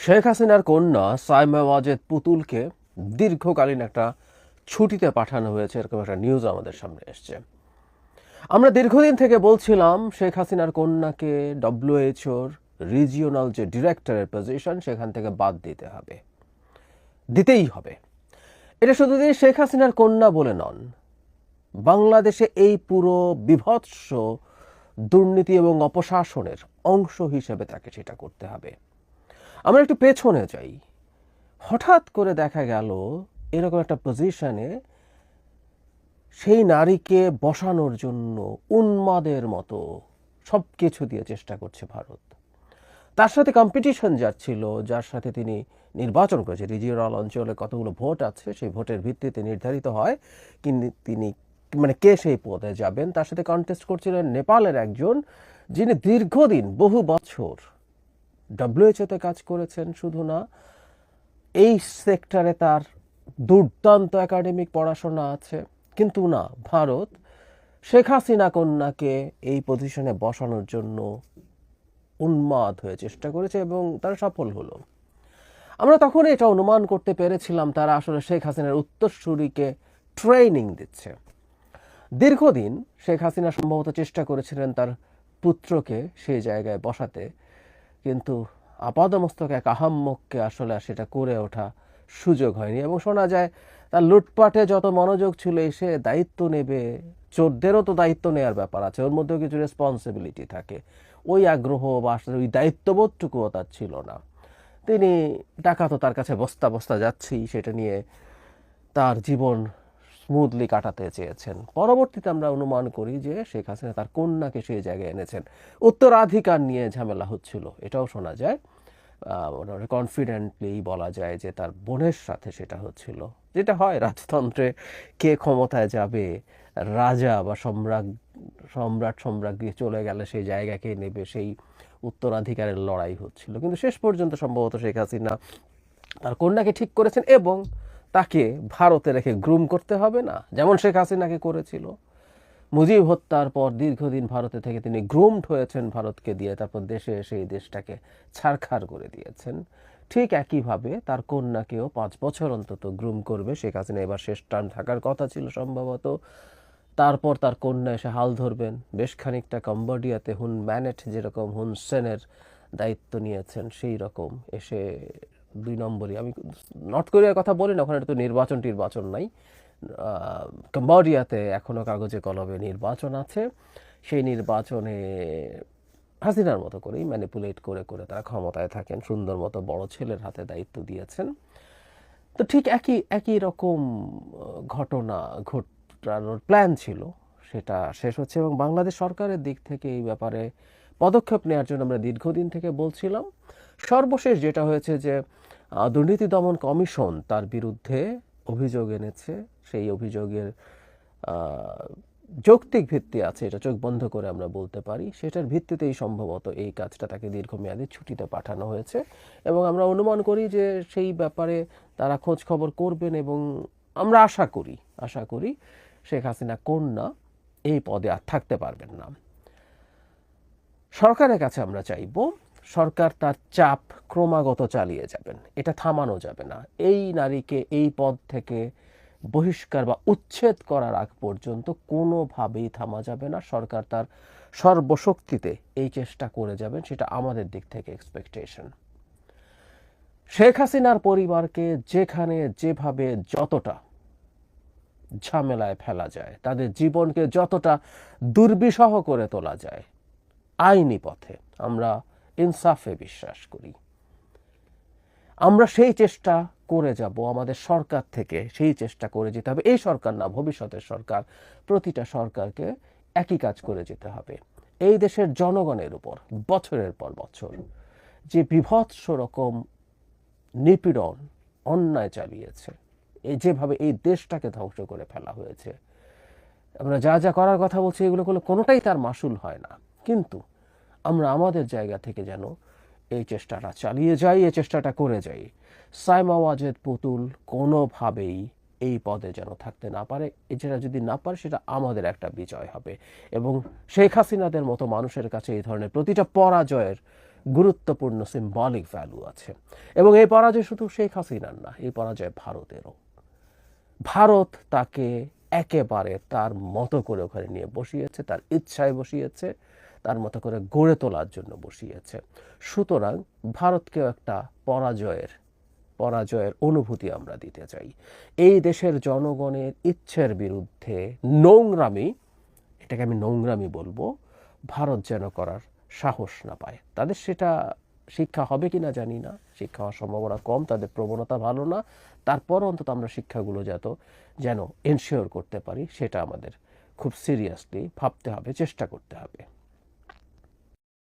শেখ হাসিনার কন্যা সাইমা ওয়াজেদ পুতুলকে দীর্ঘকালীন একটা ছুটিতে পাঠানো হয়েছে, এরকম একটা নিউজ আমাদের সামনে এসছে। আমরা দীর্ঘদিন থেকে বলছিলাম শেখ হাসিনার কন্যাকে ডব্লিউএইচওর রিজিওনাল যে ডিরেক্টরের পজিশন সেখান থেকে বাদ দিতে হবে, দিতেই হবে। এটা শুধু যে শেখ হাসিনার কন্যা বলে নন, বাংলাদেশে এই পুরো বিভৎস দুর্নীতি এবং অপশাসনের অংশ হিসেবে তাকে সেটা করতে হবে। আমরা একটু পেছনে যাই। হঠাৎ করে দেখা গেল এরকম একটা পজিশনে সেই নারীকে বসানোর জন্য উন্মাদের মতো সব কিছু দিয়ে চেষ্টা করছে ভারত। তার সাথে কম্পিটিশন যাচ্ছিল, যার সাথে তিনি নির্বাচন করেছে। রিজিওনাল অঞ্চলে কতগুলো ভোট আছে, সেই ভোটের ভিত্তিতে নির্ধারিত হয় কিন্তু তিনি কে সেই পদে যাবেন। তার সাথে কন্টেস্ট করছিলেন নেপালের একজন, যিনি দীর্ঘদিন বহু বছর ডব্লিউএইচওতে কাজ করেছেন। শুধু না, এই সেক্টরে তার দুর্দান্ত একাডেমিক পড়াশোনা আছে। কিন্তু না, ভারত শেখ হাসিনা কন্যাকে এই পজিশনে বসানোর জন্য উন্মাদ হয়ে চেষ্টা করেছে এবং তারা সফল হলো। আমরা তখন এটা অনুমান করতে পেরেছিলাম তারা আসলে শেখ হাসিনার উত্তরসূরিকে ট্রেনিং দিচ্ছে। দীর্ঘদিন শেখ হাসিনা সম্ভবত চেষ্টা করেছিলেন তার পুত্রকে সেই জায়গায় বসাতে, কিন্তু আপাদমস্তক এক আহাম্মককে আসলে সেটা করে ওঠা সুযোগ হয়নি। এবং শোনা যায় তার লুটপাটে যত মনোযোগ ছিল, সে দায়িত্ব নেবে, চোরদেরও তো দায়িত্ব নেওয়ার ব্যাপার আছে, ওর মধ্যেও কিছু রেসপন্সিবিলিটি থাকে। ওই আগ্রহ বা ওই দায়িত্ববোধটুকুও তার ছিল না। তিনি টাকা তো তার কাছে বস্তা বস্তা যাচ্ছেই, সেটা নিয়ে তার জীবন স্মুথলি কাটাতে চেয়েছেন। পরবর্তীতে আমরা অনুমান করি যে শেখ হাসিনা তার কন্যাকে সেই জায়গায় এনেছেন। উত্তরাধিকার নিয়ে ঝামেলা হচ্ছিল, এটাও শোনা যায়। মোটামুটি কনফিডেন্টলি বলা যায় যে তার বোনের সাথে সেটা হচ্ছিল। যেটা হয় রাজতন্ত্রে, কে ক্ষমতায় যাবে, রাজা বা সম্রাজ্ঞী চলে গেলে সেই জায়গাকে নেবে, সেই উত্তরাধিকারের লড়াই হচ্ছিল। কিন্তু শেষ পর্যন্ত সম্ভবত শেখ হাসিনা তার কন্যাকে ঠিক করেছেন এবং তাকে ভারতে রেখে গ্রুম করতে হবে না, যেমন শেখ হাসিনাকে করেছিল। মুজিব হত্যার পর দীর্ঘদিন ভারতে থেকে তিনি গ্রুমড হয়েছেন ভারতকে দিয়ে, তারপর দেশে এসে এই দেশটাকে ছারখার করে দিয়েছেন। ঠিক একইভাবে তার কন্যাকেও 5 বছর অন্তত গ্রুম করবে শেখ হাসিনা। এবার শেষ টার্ম থাকার কথা ছিল সম্ভবত। তারপর তার কন্যা এসে হাল ধরবেন। বেশ খানিকটা কম্বোডিয়াতে হুন ম্যানেট যেরকম হুন সেনের দায়িত্ব নিয়েছেন, সেই রকম এসে 2 নম্বরই। আমি নর্থ কোরিয়ার কথা বলি না, ওখানে তো নির্বাচন নাই। কম্বোডিয়াতে এখনও কাগজে কলমে নির্বাচন আছে। সেই নির্বাচনে হাসিনার মতো করেই ম্যানিপুলেট করে করে তারা ক্ষমতায় থাকেন। সুন্দর মতো বড় ছেলের হাতে দায়িত্ব দিয়েছেন। তো ঠিক একই রকম ঘটনা ঘটানোর প্ল্যান ছিল, সেটা শেষ হচ্ছে। এবং বাংলাদেশ সরকারের দিক থেকে এই ব্যাপারে পদক্ষেপ নেওয়ার জন্য আমরা দীর্ঘদিন থেকে বলছিলাম। সর্বশেষ যেটা হয়েছে যে দুর্নীতি দমন কমিশন তার বিরুদ্ধে অভিযোগ এনেছে। সেই অভিযোগের যৌক্তিক ভিত্তি আছে, এটা চোখ বন্ধ করে আমরা বলতে পারি। সেটার ভিত্তিতেই সম্ভবত এই কাজটা তাকে দীর্ঘমেয়াদী ছুটিতে পাঠানো হয়েছে। এবং আমরা অনুমান করি যে সেই ব্যাপারে তারা খোঁজ খবর করবেন এবং আমরা আশা করি শেখ হাসিনা কন্যা এই পদে আর থাকতে পারবেন না। সরকারের কাছে আমরা চাইব সরকার তার চাপ ক্রমাগত চালিয়ে যাবেন, এটা থামানো যাবে না। এই নারীকে এই পদ থেকে বহিষ্কার বা উচ্ছেদ করার আগ পর্যন্ত কোনোভাবেই থামা যাবে না। সরকার তার সর্বশক্তিতে এই চেষ্টা করে যাবেন, সেটা আমাদের দিক থেকে এক্সপেকটেশন। শেখ হাসিনার পরিবারকে যেখানে যেভাবে যতটা ঝামেলায় ফেলা যায়, তাদের জীবনকে যতটা দুর্বিষহ করে তোলা যায়, আইনি পথে আমরা ইনসাফে বিশ্বাস করি, আমরা সেই চেষ্টা করে যাব। আমাদের সরকার থেকে সেই চেষ্টা করে যেতে হবে। এই সরকার না, ভবিষ্যতের সরকার, প্রতিটা সরকারকে একই কাজ করে যেতে হবে। এই দেশের জনগণের উপর বছরের পর বছর যে বিভৎস রকম নিপীড়ন অন্যায় চালিয়েছে, যেভাবে এই দেশটাকে ধ্বংস করে ফেলা হয়েছে, আমরা যা যা করার কথা বলছি এগুলো কোনোটাই তার মাসুল হয় না। কিন্তু আমরা আমাদের জায়গা থেকে যেন এই চেষ্টাটা চালিয়ে যাই, এই চেষ্টাটা করে যাই। সাইমা ওয়াজেদ পুতুল কোনোভাবেই এই পদে যেন থাকতে না পারে। এছাড়া যদি না পারে, সেটা আমাদের একটা বিজয় হবে। এবং শেখ হাসিনাদের মতো মানুষের কাছে এই ধরনের প্রতিটা পরাজয়ের গুরুত্বপূর্ণ সিম্বলিক ভ্যালু আছে। এবং এই পরাজয় শুধু শেখ হাসিনার না, এই পরাজয় ভারতেরও। ভারত তাকে একেবারে তার মতো করে ওখানে নিয়ে বসিয়েছে, তার ইচ্ছায় বসিয়েছে, তার মতো করে গড়ে তোলার জন্য বসিয়েছে। সুতরাং ভারতকেও একটা পরাজয়ের অনুভূতি আমরা দিতে চাই। এই দেশের জনগণের ইচ্ছের বিরুদ্ধে নোংরামি, এটাকে আমি নোংরামি বলবো, ভারত যেন করার সাহস না পায়। তাদের সেটা শিক্ষা হবে কিনা জানি না, শিক্ষা হওয়ার সম্ভাবনা কম, তাদের প্রবণতা ভালো না। তারপর অন্তত আমরা শিক্ষাগুলো যেন এনশিওর করতে পারি, সেটা আমাদের খুব সিরিয়াসলি ভাবতে হবে, চেষ্টা করতে হবে।